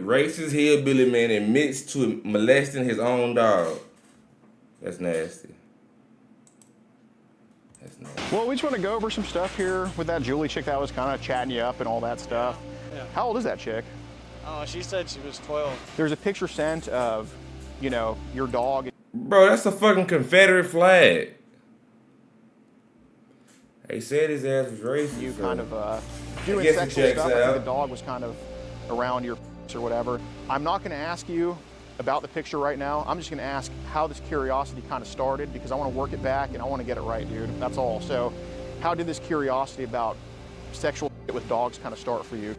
racist hillbilly man admits to molesting his own dog. That's nasty. That's nasty. Well, we just want to go over some stuff here with that Julie chick that was kind of chatting you up and all that stuff. Yeah. How old is that chick? Oh, she said she was 12. There's a picture sent of, you know, your dog. Bro, that's a fucking Confederate flag. They said his ass was racist. You so kind of doing guess it sexual checks stuff. I out. think the dog was kind of around your or whatever. I'm not going to ask you about the picture right now. I'm just going to ask how this curiosity kind of started, because I want to work it back and I want to get it right, dude. That's all. So how did this curiosity about sexual with dogs kind of start for you?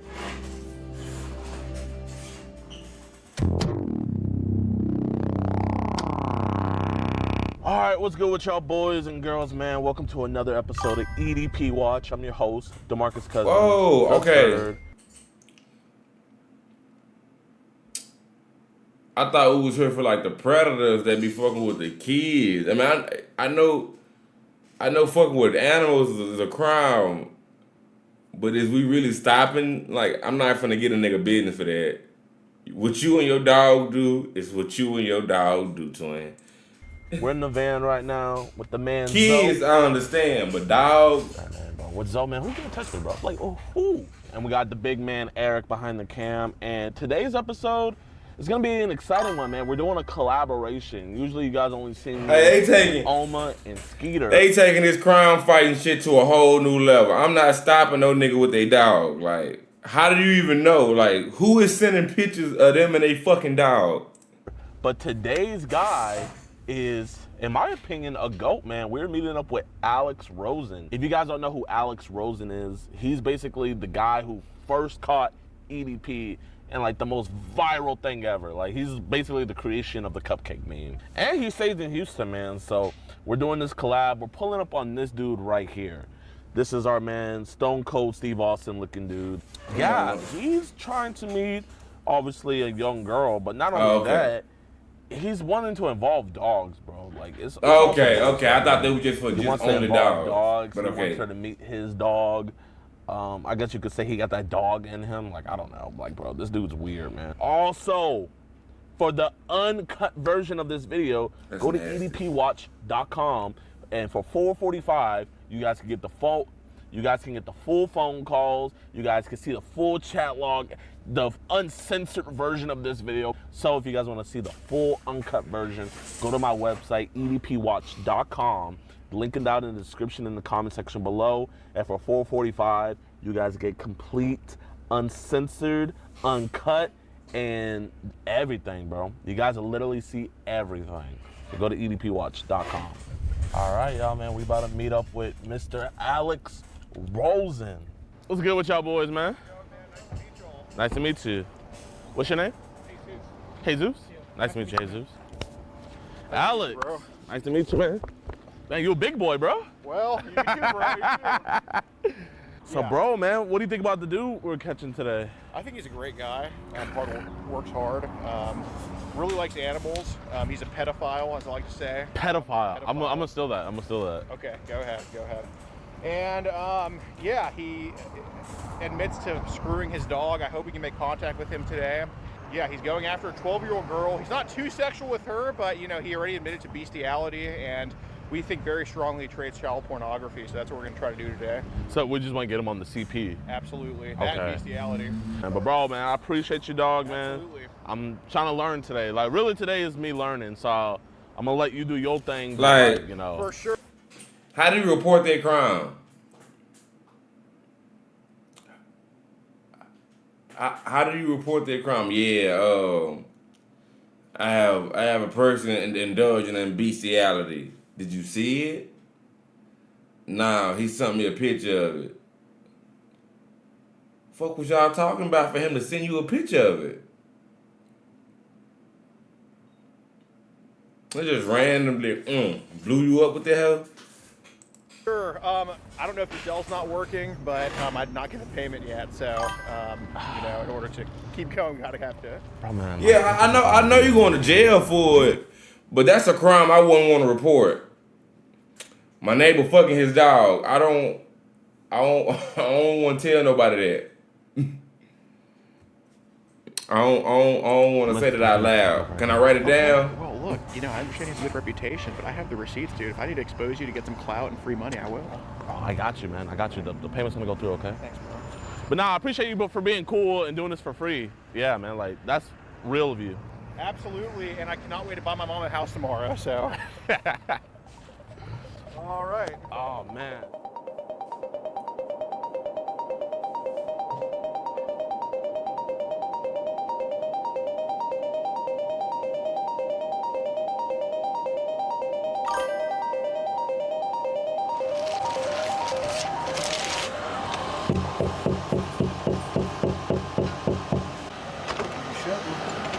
All right, what's good with y'all boys and girls, man? Welcome to another episode of EDP Watch. I'm your host, DeMarcus Cousins. Whoa, okay. Third. I thought we was here for like the predators that be fucking with the kids. I mean, I know fucking with animals is a crime, but is we really stopping? Like, I'm not finna get a nigga business for that. What you and your dog do is what you and your dog do, twin. We're in the van right now with the man Kids, Zoe. I understand, but dogs. Right, man, bro. With Zoe, man, who's gonna touch me, bro? Like, oh, who? And we got the big man Eric behind the cam. And today's episode is gonna be an exciting one, man. We're doing a collaboration. Usually, you guys only see me Hey, they taking Oma and Skeeter. They taking this crime fighting shit to a whole new level. I'm not stopping no nigga with their dog. Like, how do you even know? Like, who is sending pictures of them and they fucking dog? But today's guy is, in my opinion, a GOAT, man. We're meeting up with Alex Rosen. If you guys don't know who Alex Rosen is, he's basically the guy who first caught EDP and like the most viral thing ever. Like, he's basically the creation of the cupcake meme. And he stays in Houston, man. So we're doing this collab. We're pulling up on this dude right here. This is our man, Stone Cold Steve Austin looking dude. Yeah, he's trying to meet, obviously, a young girl, but not only that, he's wanting to involve dogs, bro. Like, it's okay. I thought they were just for he just wants to only involve dogs. dogs. But He okay. wants her to meet his dog. I guess you could say he got that dog in him. Like, I don't know. Like, bro, this dude's weird, man. Also, for the uncut version of this video, go to edpwatch.com, and for $4.45, you guys can get the full. You guys can get the full phone calls. You guys can see the full chat log, the uncensored version of this video. So if you guys want to see the full uncut version, go to my website, edpwatch.com. Link it down in the description in the comment section below. And for $4.45, you guys get complete, uncensored, uncut, and everything, bro. You guys will literally see everything. So go to edpwatch.com. All right, y'all, man. We about to meet up with Mr. Alex Rosen. What's good with y'all boys, man? Nice to meet you. What's your name? Jesus. Nice to meet you, Jesus. Alex. Bro. Nice to meet you, man. Man, you a big boy, bro. Well, you too, bro. You too. So, bro, man, what do you think about the dude we're catching today? I think he's a great guy. Works hard. Really likes animals. He's a pedophile, as I like to say. Pedophile. I'm Pedophile. gonna steal that. I'm gonna steal that. Okay, go ahead. And yeah, he admits to screwing his dog. I hope we can make contact with him today. Yeah, he's going after a 12-year-old girl. He's not too sexual with her, but you know, he already admitted to bestiality, and we think very strongly he trades child pornography. So that's what we're gonna try to do today. So we just want to get him on the CP. Absolutely, that and bestiality. But bro, man, I appreciate you, dog, man. Absolutely. I'm trying to learn today. Like, really, today is me learning. So I'm gonna let you do your thing. Like, you know, For sure. How do you report their crime? How do you report their crime? Yeah, I have a person indulging in bestiality. Did you see it? Nah, he sent me a picture of it. Fuck was y'all talking about for him to send you a picture of it? They just randomly blew you up with the hell? Sure. I don't know if the cell's not working, but I did not get the payment yet. So, you know, in order to keep going, we gotta have to. oh, man, Yeah, I know you're going to jail for it, but that's a crime I wouldn't want to report. My neighbor fucking his dog. I don't want to tell nobody that. I don't want to say that out loud. Can I write it down? Well, look, you know, I understand he has a good reputation, but I have the receipts, dude. If I need to expose you to get some clout and free money, I will. Oh, I got you, man. I got you. The payment's gonna go through, okay? Thanks, bro. But nah, I appreciate you for being cool and doing this for free. Yeah, man, like, that's real of you. Absolutely, and I cannot wait to buy my mom a house tomorrow, so. All right. Oh, man.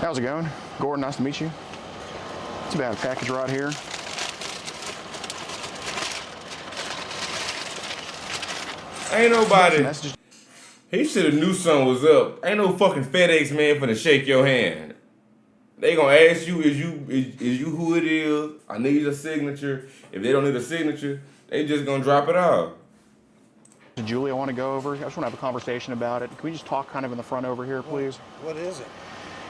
How's it going? Gordon, nice to meet you. It's about a package right here. Ain't nobody. Messages. He should have knew something was up. Ain't no fucking FedEx man finna shake your hand. They gonna ask you, is you who it is? I need a signature. If they don't need a signature, they just gonna drop it off. Julie, I want to go over. I just want to have a conversation about it. Can we just talk kind of in the front over here, please? What is it?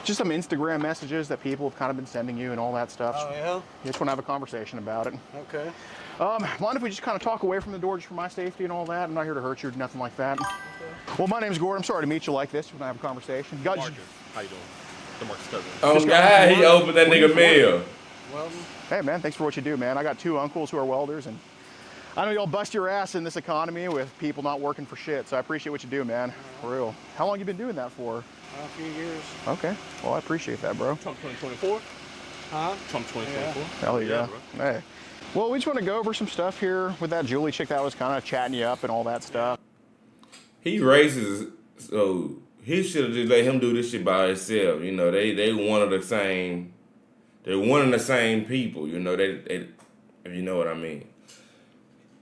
Just some Instagram messages that people have kind of been sending you and all that stuff. Oh, yeah? Just want to have a conversation about it. Okay. Mind if we just kind of talk away from the door just for my safety and all that? I'm not here to hurt you or nothing like that. Okay. Well, my name's Gordon. I'm sorry to meet you like this when I have a conversation. Marcus, how you doing? The Marcus cousin. Oh, God, he opened that nigga mail. Welding? Hey, man, thanks for what you do, man. I got 2 uncles who are welders, and I know y'all bust your ass in this economy with people not working for shit, so I appreciate what you do, man. For real. How long you been doing that for? A few years. Okay. Well, I appreciate that, bro. Trump 2024? Huh? Trump 2024? Hell yeah. Bro. Hey. Well, we just want to go over some stuff here with that Julie chick that was kind of chatting you up and all that stuff. He racist, so he should have just let him do this shit by himself. You know, they one of the same. They're one of the same people. You know, they if you know what I mean.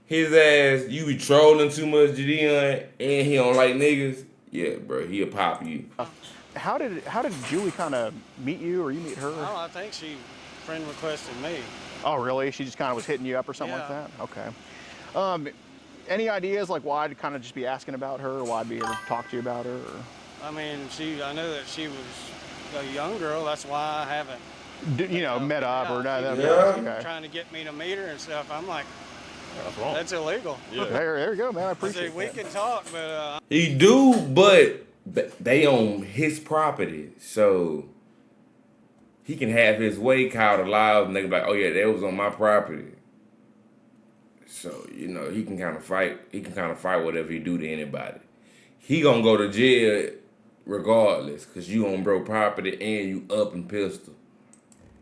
His ass, you be trolling too much, JiDion, and he don't like niggas. Yeah, bro, he'll pop you. How did Julie kind of meet you, or you meet her? Oh, I think she friend requested me. Oh, really? She just kind of was hitting you up or something like that? Okay. Any ideas like why I'd kind of just be asking about her, or why I'd be here to talk to you about her? Or? I mean, I know that she was a young girl. That's why I haven't. Met up or not? Yeah. Okay. Trying to get me to meet her and stuff. I'm like, That's wrong. that's illegal. Yeah. There you go, man. I I appreciate said, we that. can talk, but He do, but they own his property, so he can have his way called alive, and they be like, oh yeah, that was on my property. So, you know, he can kind of fight. He can kind of fight whatever he do to anybody. He gonna go to jail regardless, cause you on bro property and you up and pistol.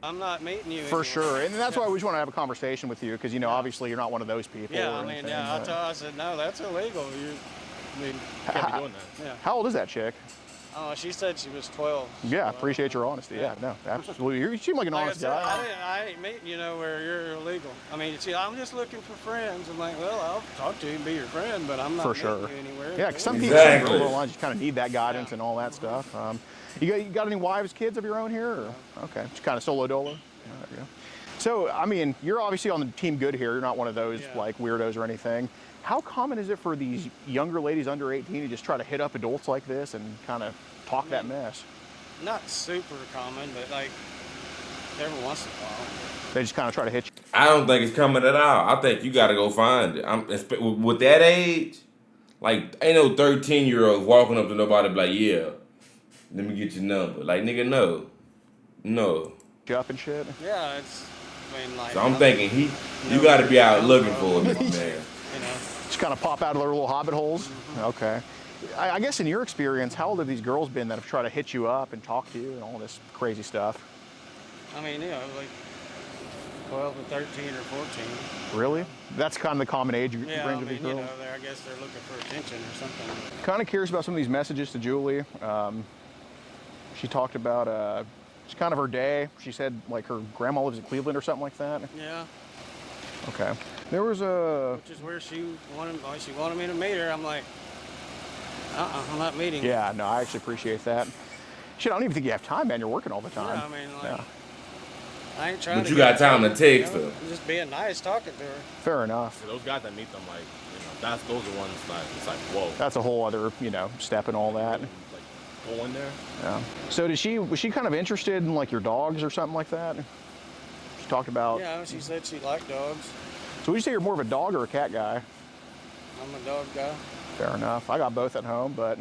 I'm not meeting you. For anymore. sure, and that's why we just want to have a conversation with you, because obviously you're not one of those people. Yeah, or I mean, anything, yeah. but- I said, no, that's illegal. I mean, Can't be doing that. yeah. How old is that chick? Oh, she said she was 12. Yeah, So, appreciate your honesty. Yeah, no, absolutely. You seem like an Like I honest said, guy. I ain't meeting you nowhere. You're illegal. I mean, see, I'm just looking for friends. I'm like, well, I'll talk to you and be your friend, but I'm not For meeting sure. you anywhere. Yeah, because some people Exactly. online just kind of need that guidance and all that stuff. You got any wives, kids of your own here? Or? Okay, just kind of solo dolo. Yeah, there you go. So, I mean, you're obviously on the team good here. You're not one of those like weirdos or anything. How common is it for these younger ladies under 18 to just try to hit up adults like this and kind of talk that mess? Not super common, but like every once in a while. They just kind of try to hit you. I don't think it's coming at all. I think you gotta go find it. With that age, like ain't no 13-year-old walking up to nobody and be like, yeah, let me get your number. Like nigga, no. Up and shit. Yeah, I mean, like. So I'm thinking you gotta be out looking for him, man. You know. Just kind of pop out of their little hobbit holes. Okay. I guess in your experience, how old have these girls been that have tried to hit you up and talk to you and all this crazy stuff? I mean, you know, like 12 or 13 or 14. Really? That's kind of the common age Yeah, I range of mean, these you girls? know, I guess they're looking for attention or something. Kind of curious about some of these messages to Julie. She talked about just kind of her day. She said like her grandma lives in Cleveland or something like that. Yeah, Okay. There was a... which is where she wanted me to meet her. I'm like, I'm not meeting you. Yeah, no, I actually appreciate that. Shit, I don't even think you have time, man. You're working all the time. Yeah, I mean, like, Yeah. I ain't trying But to. you get got time to attention, text you know? her. I'm just being nice, talking to her. Fair enough. For those guys that meet them, like, those are ones like, it's like, whoa. That's a whole other, step and all that. Like, going there. Yeah. So was she kind of interested in like your dogs or something like that? She talked about. Yeah, she said she liked dogs. So would you say you're more of a dog or a cat guy? I'm a dog guy. Fair enough. I got both at home, but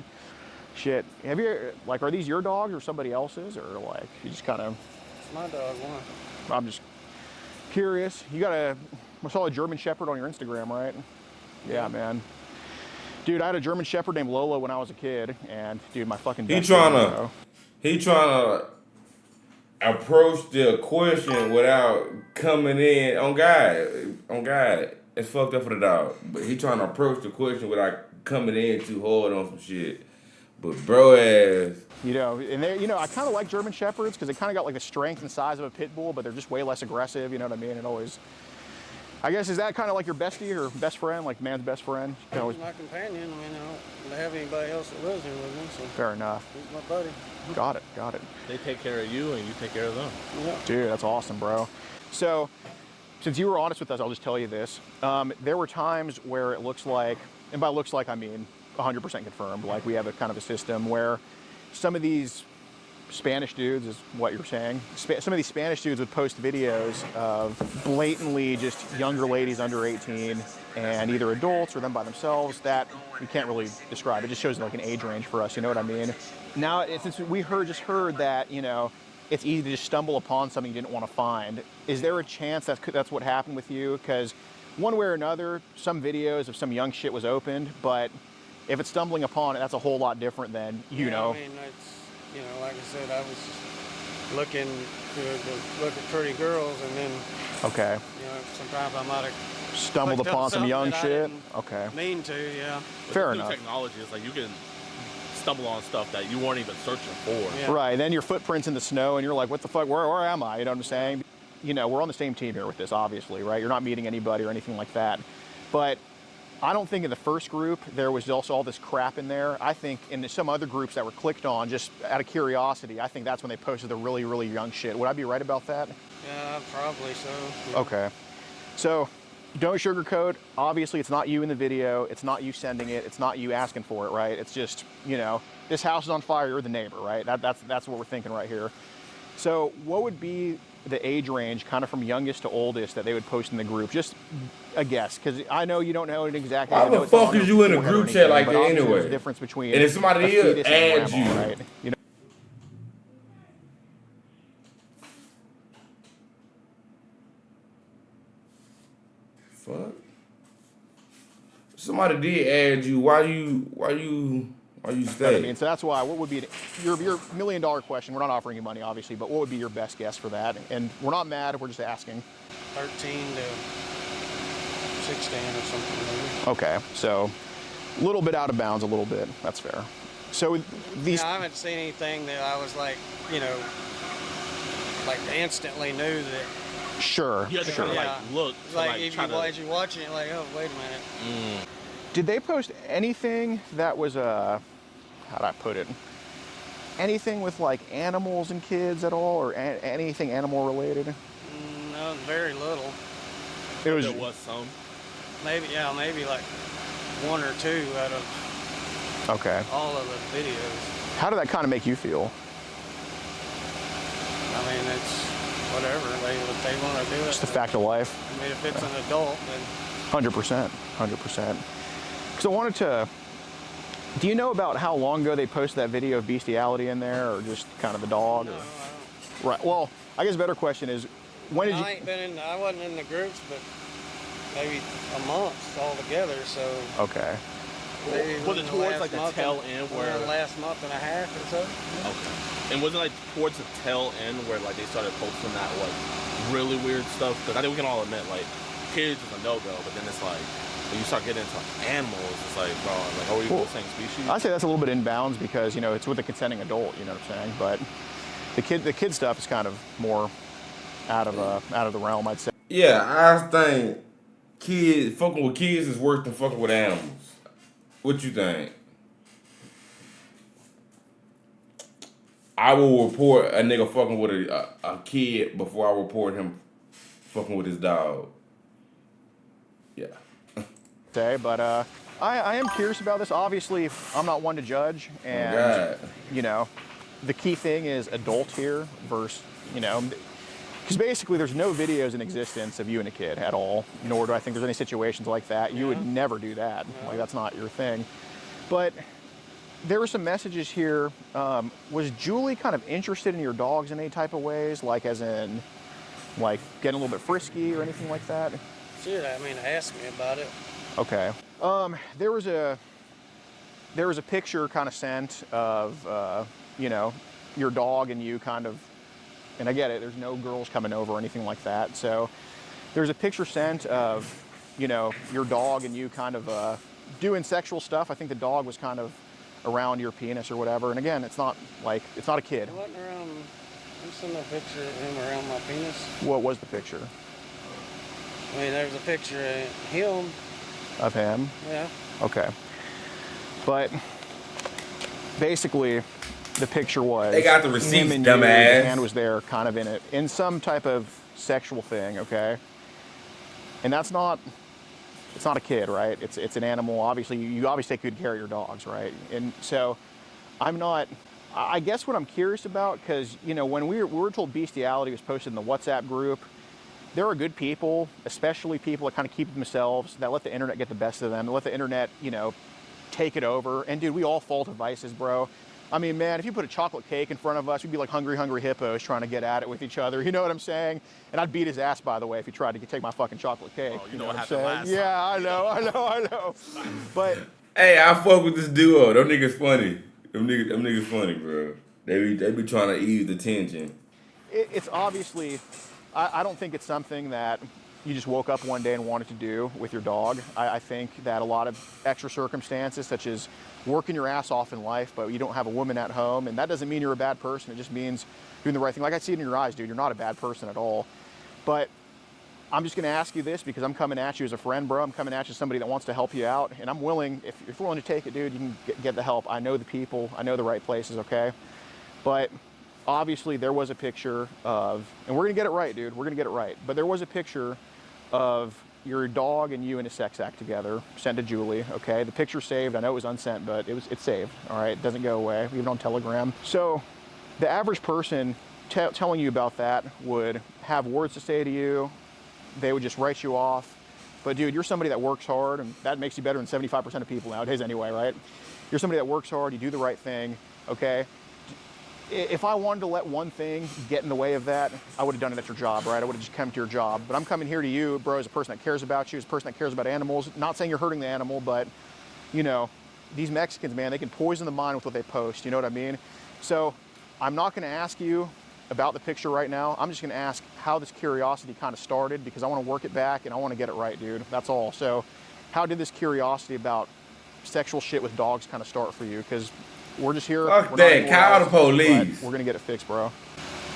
shit. Have you like are these your dogs or somebody else's or like you just kind of? It's my dog, one. I'm just curious. I saw a German Shepherd on your Instagram, right? Yeah, man. Dude, I had a German Shepherd named Lola when I was a kid, and dude, my fucking He best trying friend, to bro. he trying to approach the question without coming in on God. It's fucked up for the dog, but he trying to approach the question without coming in too hard on some shit. But bro ass. You know, and they, you know, I kind of like German Shepherds because they kind of got like the strength and size of a pit bull, but they're just way less aggressive. You know what I mean? It always. I guess is that kind of like your bestie or best friend, like man's best friend? You can He's my companion. I mean, I don't have anybody else that lives here with me, so. Fair enough. He's my buddy. Got it. They take care of you and you take care of them. Yeah. Dude, that's awesome, bro. So, since you were honest with us, I'll just tell you this. There were times where it looks like, and by looks like I mean 100% confirmed, like we have a kind of a system where some of these Spanish dudes, is what you're saying, some of these Spanish dudes would post videos of blatantly just younger ladies under 18 and either adults or them by themselves that we can't really describe. It just shows like an age range for us, you know what I mean? Now, since we just heard that, you know, it's easy to just stumble upon something you didn't want to find. Is there a chance that's what happened with you? Because one way or another, some videos of some young shit was opened, but if it's stumbling upon it, that's a whole lot different than, you know. I mean, it's, you know, like I said, I was looking to look at pretty girls, and then, Okay. you know, sometimes I might have Stumbled clicked on upon some something young that I shit? didn't Okay. mean to, yeah. Fair With enough. new technology, it's like you can stumble on stuff that you weren't even searching for. Yeah. Right, then your footprint's in the snow and you're like, what the fuck, where am I? You know what I'm saying? You know, we're on the same team here with this, obviously, right? You're not meeting anybody or anything like that. But I don't think in the first group there was also all this crap in there. I think in some other groups that were clicked on just out of curiosity, I think that's when they posted the really, really young shit. Would I be right about that? Yeah, probably so. Yeah. Okay. So, don't sugarcoat. Obviously, it's not you in the video. It's not you sending it. It's not you asking for it, right? It's just, you know, this house is on fire. You're the neighbor, right? That's what we're thinking right here. So, what would be the age range, kind of from youngest to oldest, that they would post in the group? Just a guess, because I know you don't know it exactly. Why the fuck is you in a group chat like that anyway? There's a difference between And if somebody a is, fetus and a add grandma, you. right? You know. Fuck. Somebody did add you. Why you stay? I mean, so that's why. What would be your $1 million question? We're not offering you money, obviously, but what would be your best guess for that? And we're not mad. We're just asking. 13 to 16 or something maybe. Okay, so a little bit out of bounds, a little bit. That's fair. So these. Yeah, I haven't seen anything that I was like, you know, like instantly knew that. Sure. You had to Sure. kind of Yeah. like look. To, Like, like, if try you, to, as you're watching it, like, oh, wait a minute. Did they post anything that was how'd I put it? Anything with like animals and kids at all, or anything animal related? No, very little. It was. There was some. Maybe, yeah, maybe like one or two out of Okay. all of the videos. How did that kind of make you feel? I mean, it's whatever. If they want to do it. Just the fact of life. I mean, if it's an adult, then 100%. 100%. Because I wanted to. Do you know about how long ago they posted that video of bestiality in there, or just kind of the dog? no, Or? I don't. Right. Well, I guess a better question is, when did you? I wasn't in the groups, but maybe a month altogether. So Okay. maybe Was it within the towards last like the month tail and- end within where? the last month and a half or so? Okay. And wasn't it like towards the tail end where like they started posting that like really weird stuff? Because I think we can all admit like kids is a no-go, but then it's like when you start getting into like, animals, it's like, bro, like are we the same species? I'd say that's a little bit inbounds because, you know, it's with a consenting adult, you know what I'm saying? But the kid stuff is kind of more out of the realm, I'd say. Yeah, I think fucking with kids is worse than fucking with animals. What you think? I will report a nigga fucking with a kid before I report him fucking with his dog. Yeah. say, but I am curious about this. Obviously, I'm not one to judge, and God. you know, the key thing is adult here versus, you know, because basically there's no videos in existence of you and a kid at all, nor do I think there's any situations like that. You would never do that. Like, that's not your thing. But there were some messages here. Was Julie kind of interested in your dogs in any type of ways, like as in, like getting a little bit frisky or anything like that? She, I mean, asked me about it. Okay. There was a picture kind of sent of you know, your dog and you kind of, and I get it, there's no girls coming over or anything like that. So there's a picture sent of, you know, your dog and you kind of doing sexual stuff. I think the dog was kind of around your penis or whatever. And again, it's not like, it's not a kid. It wasn't around, I'm sending a picture of him around my penis. What was the picture? I mean, there was a picture of him. Of him? Yeah. Okay. But basically, the picture was They got the him receipts, and you, the dumbass. hand was there kind of in some type of sexual thing, okay? And that's not, it's not a kid, right? It's an animal. Obviously, you obviously take good care of your dogs, right? And so I'm not, I guess what I'm curious about, because, you know, when we were told bestiality was posted in the WhatsApp group, there are good people, especially people that kind of keep themselves, that let the internet get the best of them, that let the internet, you know, take it over. And dude, we all fall to vices, bro. I mean, man, if you put a chocolate cake in front of us, we'd be like hungry hippos trying to get at it with each other. You know what I'm saying? And I'd beat his ass, by the way, if he tried to take my fucking chocolate cake. Oh, you know what I'm happened saying? last Yeah, time. I know. But Hey, I fuck with this duo. Them niggas funny. Them niggas funny, bro. They be trying to ease the tension. it's obviously, I don't think it's something that you just woke up one day and wanted to do with your dog. I think that a lot of extra circumstances, such as working your ass off in life, but you don't have a woman at home, and that doesn't mean you're a bad person. It just means doing the right thing. Like I see it in your eyes, dude. You're not a bad person at all. But I'm just gonna ask you this because I'm coming at you as a friend, bro. I'm coming at you as somebody that wants to help you out, and I'm willing, if you're willing to take it, dude, you can get the help. I know the people, I know the right places, okay? But obviously there was a picture of, and we're gonna get it right, dude. We're gonna get it right. But there was a picture of your dog and you in a sex act together, sent to Julie, okay? The picture saved. I know it was unsent, but it's saved, all right? It doesn't go away, even on Telegram. So the average person telling you about that would have words to say to you. They would just write you off. But dude, you're somebody that works hard, and that makes you better than 75% of people nowadays anyway, right? You're somebody that works hard, you do the right thing, okay? If I wanted to let one thing get in the way of that, I would have done it at your job, right? I would have just come to your job. But I'm coming here to you, bro, as a person that cares about you, as a person that cares about animals. Not saying you're hurting the animal, but, you know, these Mexicans, man, they can poison the mind with what they post, you know what I mean? So I'm not gonna ask you about the picture right now. I'm just gonna ask how this curiosity kind of started, because I wanna work it back and I wanna get it right, dude. That's all. So how did this curiosity about sexual shit with dogs kind of start for you? Because we're just here. Fuck that. Call the police. We're gonna get it fixed, bro.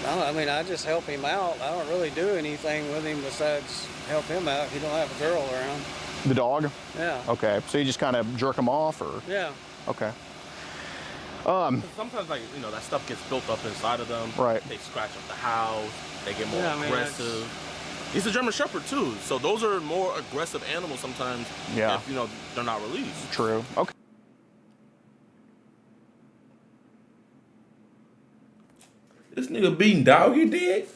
No, I mean, I just help him out. I don't really do anything with him besides help him out. He don't have a girl around. The dog? Yeah. Okay. So you just kind of jerk him off, or? Yeah. Okay. Sometimes, like, you know, that stuff gets built up inside of them. Right. They scratch up the house. They get more Yeah, I mean, aggressive. He's a German Shepherd too, so those are more aggressive animals sometimes. Yeah. If, you know, they're not released. True. Okay. This nigga beating doggy dick?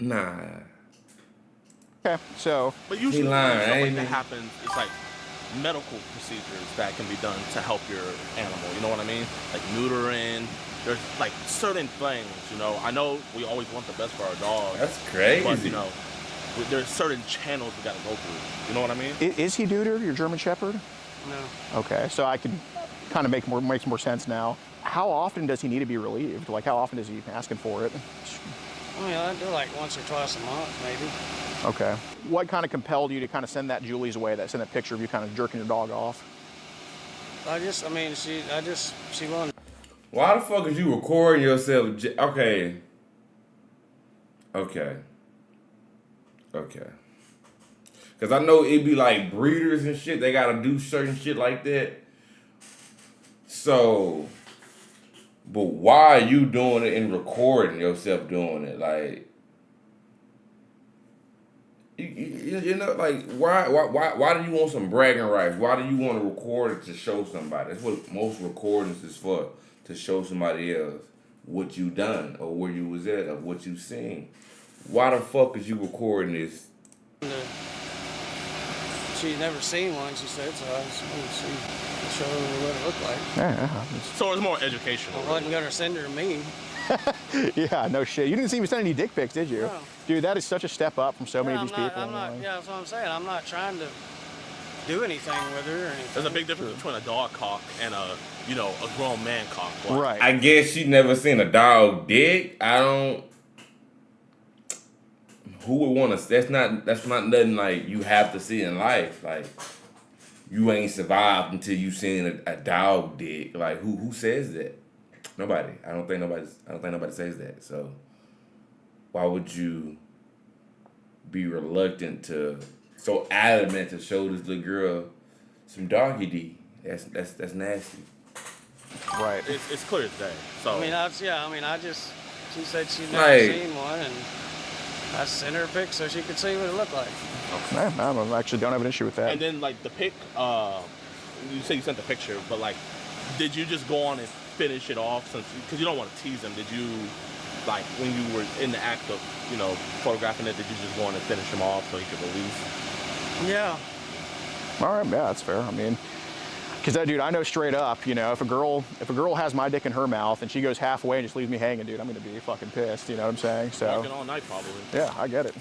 Nah. Okay. So. But usually, He lying, stuff like ain't that he? happens. It's like medical procedures that can be done to help your animal. You know what I mean? Like neutering. There's like certain things. You know, I know we always want the best for our dogs. That's crazy. But you know, there's certain channels we gotta go through. You know what I mean? Is he neutered, your German Shepherd? No. Okay. So I can kind of makes more sense now. How often does he need to be relieved? Like, how often is he asking for it? I mean, I do like once or twice a month, maybe. Okay. What kind of compelled you to kind of send that Julie's way, send that picture of you kind of jerking your dog off? She wanted. Why the fuck is you recording yourself? Okay. Because I know it be like breeders and shit. They got to do certain shit like that. So, but why are you doing it and recording yourself doing it? Like, You know, like why do you want some bragging rights? Why do you want to record it to show somebody? That's what most recordings is for, to show somebody else what you done or where you was at or what you seen. Why the fuck is you recording this? She'd never seen one, she said, so I just wanted to see, show her what it looked like. Yeah. So it's more educational. I wasn't gonna send her me. Yeah, no shit. You didn't even send any dick pics, did you? No. Dude, that is such a step up from so many of these people. Yeah, that's what I'm saying. I'm not trying to do anything with her or anything. There's a big difference between a dog cock and a grown man cock. Right. I guess she never seen a dog dick. I don't. Who would want to? That's not nothing like you have to see in life. Like you ain't survived until you seen a dog dick. Like who says that? Nobody. I don't think nobody says that. So why would you be reluctant to, so adamant to show this little girl some doggy D? That's nasty. Right. It's clear as day. So she said she'd never seen one, and I sent her a pic so she could see what it looked like. Okay. I actually don't have an issue with that. And then like the pic, you say you sent the picture, but like, did you just go on and finish it off because you don't want to tease them? Did you, like, when you were in the act of photographing it, did you just go on and finish them off so you could release? Yeah. All right, yeah, that's fair. I mean, because that dude, I know straight up, if a girl has my dick in her mouth and she goes halfway and just leaves me hanging, dude, I'm gonna be fucking pissed. You know what I'm saying? So. Working all night probably. Yeah, I get it.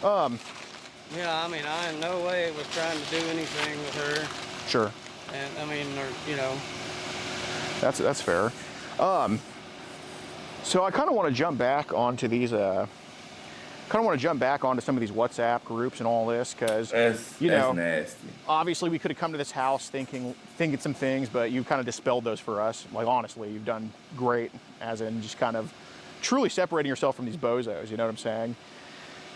Yeah, I mean, I in no way was trying to do anything with her. Sure. And I mean, That's fair. So I kind of want to jump back onto these. Some of these WhatsApp groups and all this, because That's nasty. Obviously we could have come to this house thinking some things, but you've kind of dispelled those for us. Like honestly, you've done great, as in just kind of truly separating yourself from these bozos. You know what I'm saying?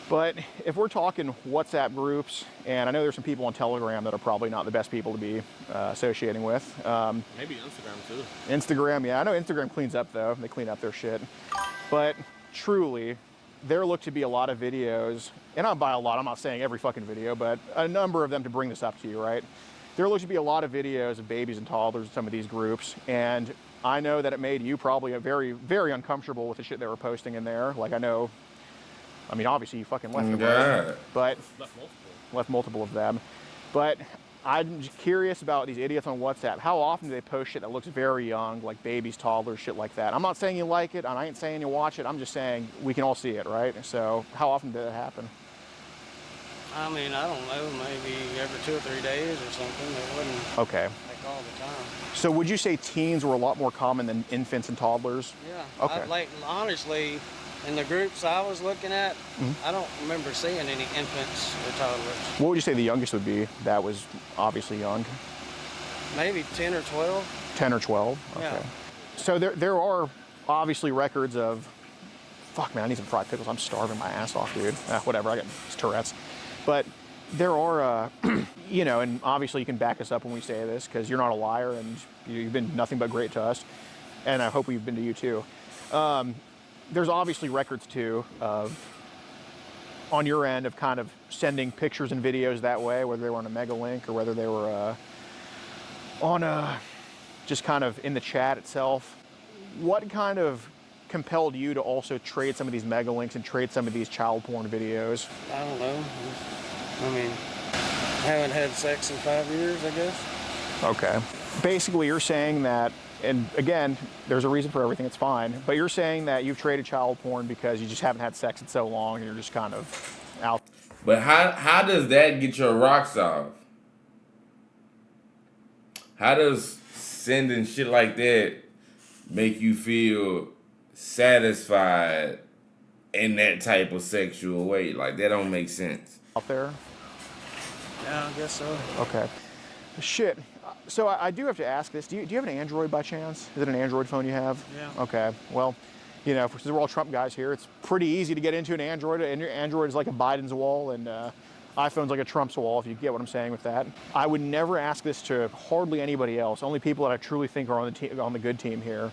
But if we're talking WhatsApp groups, and I know there's some people on Telegram that are probably not the best people to be associating with. Maybe Instagram too. Instagram, yeah. I know Instagram cleans up though. They clean up their shit. But truly, there look to be a lot of videos, and not by a lot, I'm not saying every fucking video, but a number of them to bring this up to you, right? There look to be a lot of videos of babies and toddlers in some of these groups, and I know that it made you probably very, very uncomfortable with the shit they were posting in there. Like I mean, obviously you fucking left them, right? But left multiple of them. But I'm just curious about these idiots on WhatsApp. How often do they post shit that looks very young, like babies, toddlers, shit like that? I'm not saying you like it, and I ain't saying you watch it. I'm just saying we can all see it, right? So how often did it happen? I mean, I don't know, maybe every 2 or 3 days or something. It wasn't okay. like all the time. So would you say teens were a lot more common than infants and toddlers? Yeah. Okay. Honestly, in the groups I was looking at, I don't remember seeing any infants or toddlers. What would you say the youngest would be that was obviously young? Maybe 10 or 12. 10 or 12? Okay. Yeah. So there are obviously records of, fuck man, I need some fried pickles. I'm starving my ass off, dude. Whatever, I got Tourette's. But there are, and obviously you can back us up when we say this because you're not a liar and you've been nothing but great to us. And I hope we've been to you too. There's obviously records too of, on your end, of kind of sending pictures and videos that way, whether they were on a mega link or whether they were on just kind of in the chat itself. What kind of compelled you to also trade some of these mega links and trade some of these child porn videos? I don't know. I mean, I haven't had sex in 5 years, I guess. Okay. Basically, you're saying that, and again, there's a reason for everything, it's fine, but you're saying that you've traded child porn because you just haven't had sex in so long and you're just kind of out. But how does that get your rocks off? How does sending shit like that make you feel satisfied in that type of sexual way? Like, that don't make sense. Out there? Yeah, I guess so. Okay. Shit. So I do have to ask this. Do you have an Android by chance? Is it an Android phone you have? Yeah. Okay. Well, since we're all Trump guys here, it's pretty easy to get into an Android. And your Android is like a Biden's wall, and iPhone's like a Trump's wall, if you get what I'm saying with that. I would never ask this to hardly anybody else, only people that I truly think are on the good team here.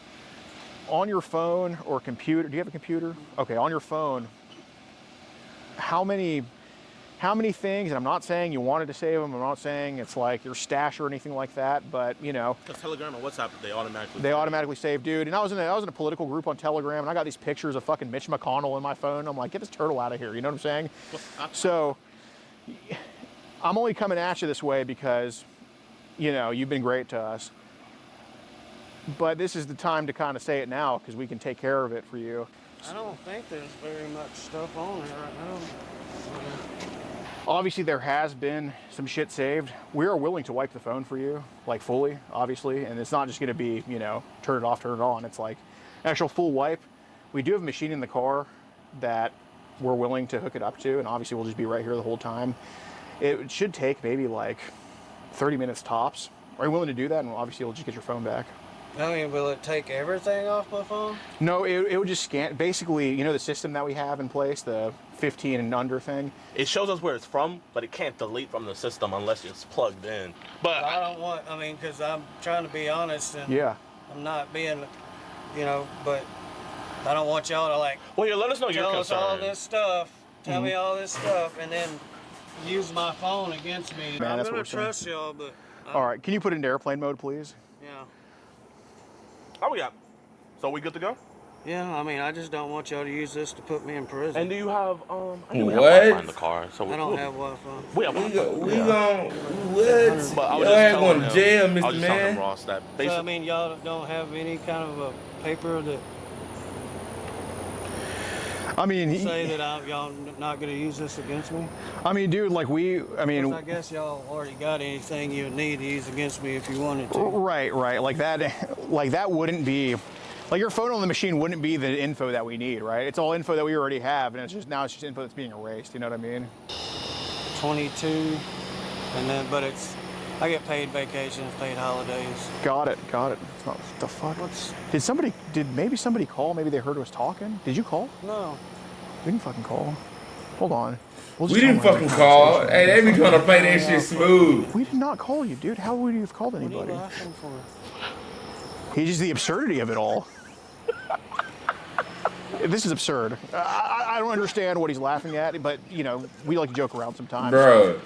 On your phone or computer, do you have a computer? Okay, on your phone, how many how many things, and I'm not saying you wanted to save them, I'm not saying it's like your stash or anything like that, but you know. Because Telegram and WhatsApp, they automatically save, dude. And I was in a political group on Telegram, and I got these pictures of fucking Mitch McConnell in my phone. I'm like, get this turtle out of here, you know what I'm saying? So I'm only coming at you this way because, you know, you've been great to us. But this is the time to kind of say it now because we can take care of it for you. I don't think there's very much stuff on there right now. Obviously, there has been some shit saved. We are willing to wipe the phone for you, like fully, obviously. And it's not just going to be, you know, turn it off, turn it on. It's like actual full wipe. We do have a machine in the car that we're willing to hook it up to. And obviously, we'll just be right here the whole time. It should take maybe like 30 minutes tops. Are you willing to do that? And obviously, you'll just get your phone back. I mean, will it take everything off my phone? No, it would just scan. Basically, you know the system that we have in place, the 15 and under thing? It shows us where it's from, but it can't delete from the system unless it's plugged in. But I don't want, I mean, because I'm trying to be honest and yeah. I'm not being, you know, but I don't want y'all to like, well, yeah, let us know your tell us concern. all this stuff, tell me all this stuff, and then use my phone against me. Man, I'm that's going what to we're trust y'all, but... All right, can you put it into airplane mode, please? Yeah. Oh, we got. So we good to go? Yeah, I mean, I just don't want y'all to use this to put me in prison. And do you have I think we What? have Wi-Fi in the car, so I don't have Wi-Fi. We have Wi-Fi. We gon' what? But I was Y'all just ain't telling going to him, jail, I was Mr. just telling him, Man. Ross, that So, I basically. mean, y'all don't have any kind of a paper that I mean, say that y'all not going to use this against me? I mean, dude, like I guess y'all already got anything you would need to use against me if you wanted to. right, like that wouldn't be, like your phone on the machine wouldn't be the info that we need, right? It's all info that we already have, and it's just info that's being erased. You know what I mean? 22, and then I get paid vacations, paid holidays. Got it. It's not, what the fuck? Maybe somebody call? Maybe they heard us talking. Did you call? No. We didn't fucking call. Hold on. We didn't fucking call. Hey, they be trying to play that shit smooth. We did not call you, dude. How would you have called anybody? What are you laughing for? He's just the absurdity of it all. This is absurd. I don't understand what he's laughing at, but you know, we like to joke around sometimes. Bro.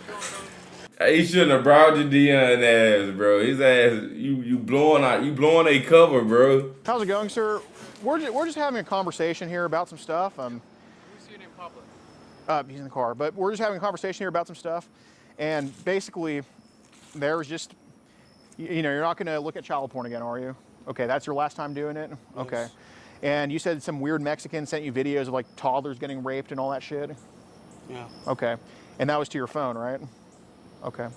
He shouldn't have brought JiDion ass, bro. His ass, you blowing a cover, bro. How's it going, sir? We're just having a conversation here about some stuff. Who's seen in public? He's in the car, but we're just having a conversation here about some stuff, and basically, there's just, you know, you're not going to look at child porn again, are you? Okay, that's your last time doing it. Okay, Yes. and you said some weird Mexican sent you videos of like toddlers getting raped and all that shit. Yeah. Okay, and that was to your phone, right? Okay,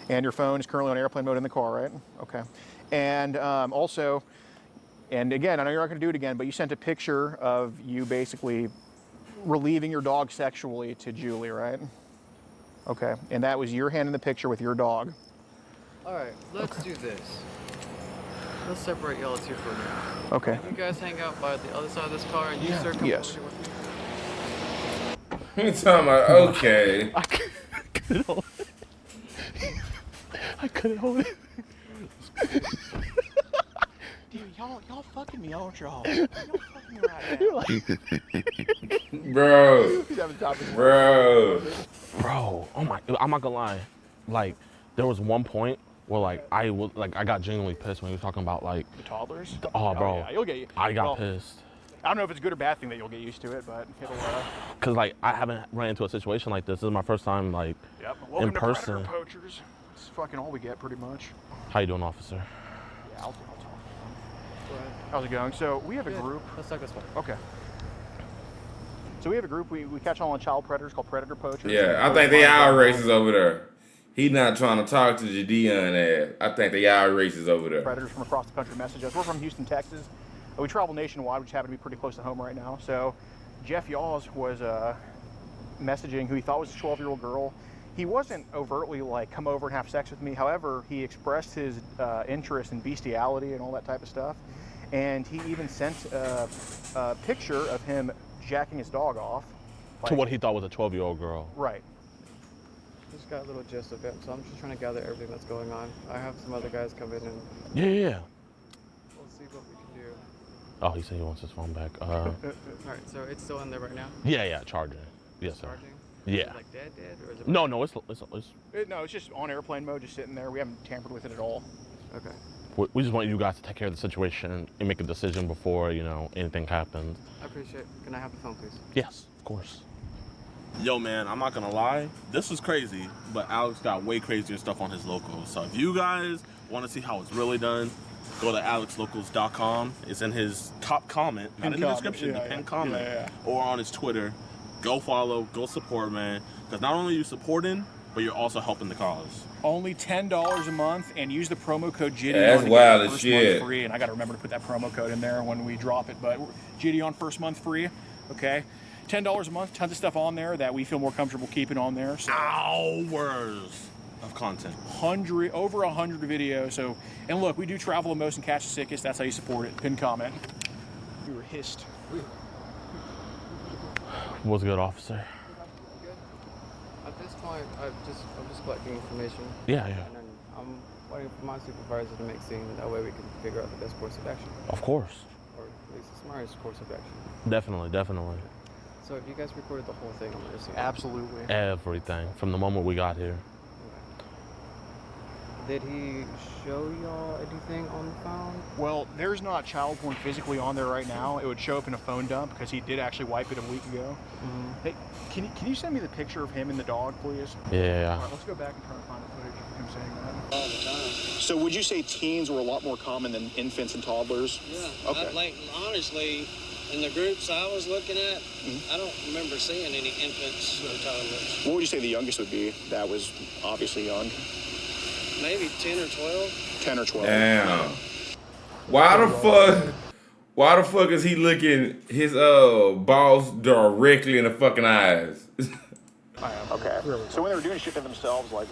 and your phone is currently on airplane mode in the car, right? Okay, and also, and again, I know you're not going to do it again, but you sent a picture of you basically relieving your dog sexually to Julie, right? Okay, and that was your hand in the picture with your dog. All right, let's do this. Let's separate y'all two for a minute. Okay. You guys hang out by the other side of this car, and you start coming Yes. over here with me. You talking about, okay. I couldn't hold it. I couldn't hold it. Dude, y'all fucking me, aren't y'all? Y'all fucking me right now. You're like, Bro. he's having time to Bro, oh my, I'm not gonna lie. Like, there was one point where I got genuinely pissed when he was talking about like the toddlers. Oh, bro. Yeah, you'll get. I got well, pissed. I don't know if it's a good or bad thing that you'll get used to it, but it'll. Cause like I haven't ran into a situation like this. This is my first time like Yep. Welcome in to person. Predator Poachers. It's fucking all we get, pretty much. How you doing, officer? Yeah, I'll talk. Go ahead. How's it going? So we have a Good. group. Let's talk this way. Okay. So we have a group. We catch on child predators called Predator Poachers. Yeah, I think they are racist over there. He not trying to talk to JiDion ass. I think they are racist over there. Predators from across the country message us. We're from Houston, Texas. We travel nationwide, which happen to be pretty close to home right now. So Jeff Yaws was messaging who he thought was a 12-year-old girl. He wasn't overtly like, come over and have sex with me. However, he expressed his interest in bestiality and all that type of stuff. And he even sent a picture of him jacking his dog off. To what he thought was a 12-year-old girl. Right. Just got a little gist of it, so I'm just trying to gather everything that's going on. I have some other guys come in and Yeah. we'll see what we can do. Oh, he said he wants his phone back. All right, so it's still in there right now? Yeah, charging. Yes, sir. Charging? Yeah. Like dead, or is it? No, it's No, it's just on airplane mode, just sitting there. We haven't tampered with it at all. Okay. we just want you guys to take care of the situation and make a decision before, you know, anything happens. I appreciate it. Can I have the phone, please? Yes, of course. Yo, man, I'm not gonna lie. This was crazy, but Alex got way crazier stuff on his locals. So if you guys want to see how it's really done, go to alexlocals.com. It's in his top comment, not in the description, the pinned comment, or on his Twitter. Go follow, go support, man. Because not only are you supporting, but you're also helping the cause. Only $10 a month, and use the promo code JiDion. That's to get wild the as first shit. month free. And I got to remember to put that promo code in there when we drop it. But JiDion first month free. Okay, $10 a month. Tons of stuff on there that we feel more comfortable keeping on there. So Hours of content. over 100 videos. So, and look, we do travel the most and catch the sickest. That's how you support it. Pin comment. We were hissed. What's good, officer? Good. At this point, I'm just collecting information. Yeah. And then I'm waiting for my supervisor to make scene. That way we can figure out the best course of action, Of course. or at least the smartest course of action. Definitely. So if you guys recorded the whole thing, I'm gonna see. Absolutely. Everything from the moment we got here. Did he show y'all anything on the phone? Well, there's not child porn physically on there right now. It would show up in a phone dump because he did actually wipe it a week ago. Hey, can you send me the picture of him and the dog, please? Yeah. All right, let's go back and try to find the footage of him saying that. All the time. So would you say teens were a lot more common than infants and toddlers? Yeah. Okay. Like, honestly, in the groups I was looking at, I don't remember seeing any infants or toddlers. What would you say the youngest would be that was obviously young? Maybe 10 or 12. 10 or 12. Damn. Why the fuck is he looking his boss directly in the fucking eyes? Okay. So when they were doing shit to themselves, like,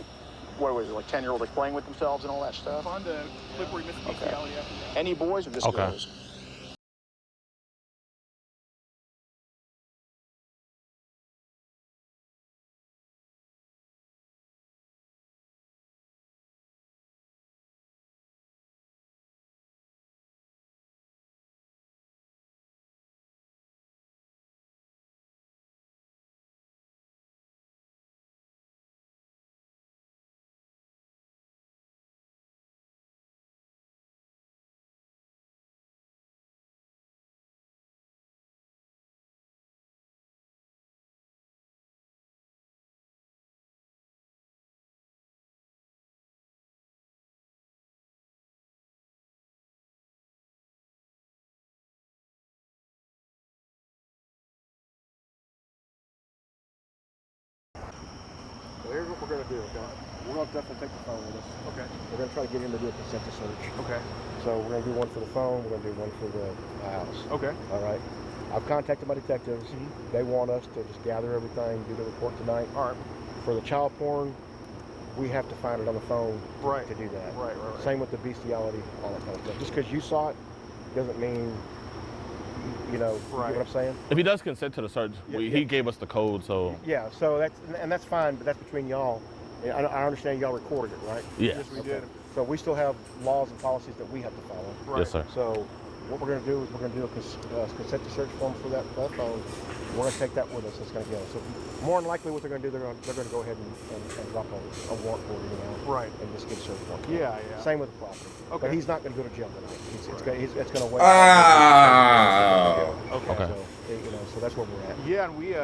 what was it, like 10-year-olds like playing with themselves and all that stuff? Fun to clip where you missed bestiality after that. Any boys or just Okay. girls? So here's what we're going to do, okay? We're going to definitely take the phone with us. Okay. We're going to try to get him to do a consent to search. Okay. So we're going to do one for the phone, we're going to do one for the house. Okay. All right? I've contacted my detectives. They want us to just gather everything, do the report tonight. All right. For the child porn, we have to find it on the phone Right. to do that. Right. Same with the bestiality, all that kind of stuff. Just because you saw it doesn't mean, you know, you Right. get what I'm saying? If he does consent to the search, Yeah, he gave us the code, so Yeah, so that's fine, but that's between y'all. I understand y'all recorded it, right? yeah. Yes, we Okay. did. So we still have laws and policies that we have to follow. Right. Yes, sir. So what we're going to do is we're going to do a consent to search form for that phone. We're going to take that with us. It's going to go. So more than likely what they're going to do, they're going to go ahead and drop a warrant for it, you know, Right. and just get a search warrant. Yeah. Same with the property. Okay. But he's not going to go to jail tonight. It's going to wait. Ah. Okay. So, you know, so that's where we're at. Yeah, and we,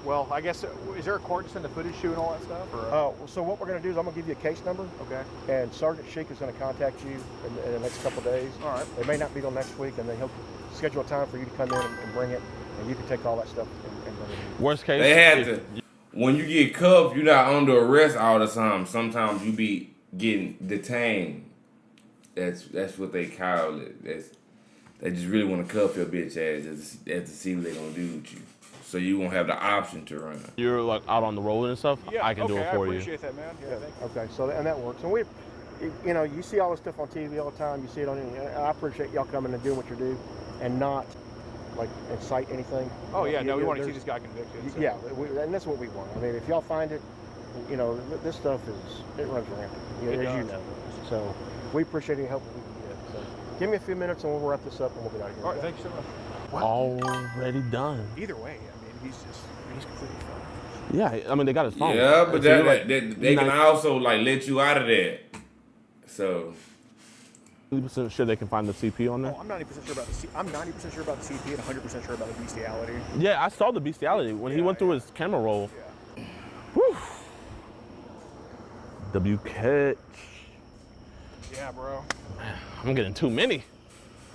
well, I guess, is there a court to send the footage to and all that stuff? Or, So what we're going to do is I'm going to give you a case number. okay. And Sergeant Sheik is going to contact you in the next couple of days. All right. It may not be till next week, and then he'll schedule a time for you to come in and bring it, and you can take all that stuff and bring it. Worst case, They had to. When you get cuffed, you're not under arrest all the time. Sometimes you be getting detained. That's what they call it. They just really want to cuff your bitch ass just to see what they gonna do with you. So you won't have the option to run. you're like out on the road and stuff, Yeah, I can do it for I you. appreciate that, man. Yeah, thank you. Okay, so and that works. And you know, you see all this stuff on TV all the time. You see it on. I appreciate y'all coming and doing what you do, and not like incite anything. Oh, yeah, no, we want to see there's- this guy convicted. So. Yeah, and that's what we want. I mean, if y'all find it, you know, this stuff it runs rampant, It as you does. know. So we appreciate any help we can get. So give me a few minutes and we'll wrap this up and we'll get out of here. All right, okay? thank you so much. Already done. Either way, I mean, he's completely fine. Yeah, I mean, they got his phone. Yeah, but So you're they can also like let you out of that. So 90% sure they can find the CP on there. Oh, I'm 90% sure about the I'm 90% sure about the CP and 100% sure about the bestiality. Yeah, I saw the bestiality when he went through his camera roll. Yeah. Whew. W catch. Yeah, bro. I'm getting too many.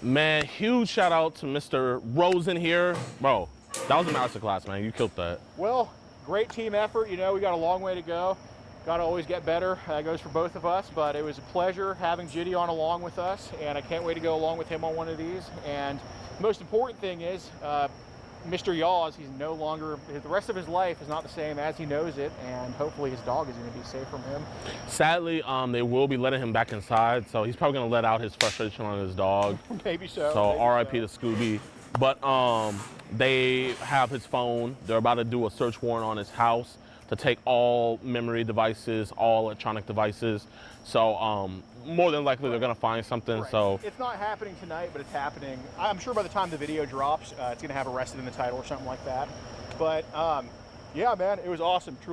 Man, huge shout out to Mr. Rosen here. Bro, that was a masterclass, man. You killed that. Well, great team effort. You know, we got a long way to go. Got to always get better. That goes for both of us, but it was a pleasure having JiDion along with us, and I can't wait to go along with him on one of these. And the most important thing is, Mr. Yaws, he's no longer, the rest of his life is not the same as he knows it, and hopefully his dog is going to be safe from him. Sadly, they will be letting him back inside, so he's probably going to let out his frustration on his dog. Maybe so. So maybe RIP so. to Scooby. But they have his phone. They're about to do a search warrant on his house to take all memory devices, all electronic devices. So more than likely they're gonna find something. Right. So it's not happening tonight, but it's happening. I'm sure by the time the video drops, it's gonna have arrested in the title or something like that. But yeah, man, it was awesome. Truly.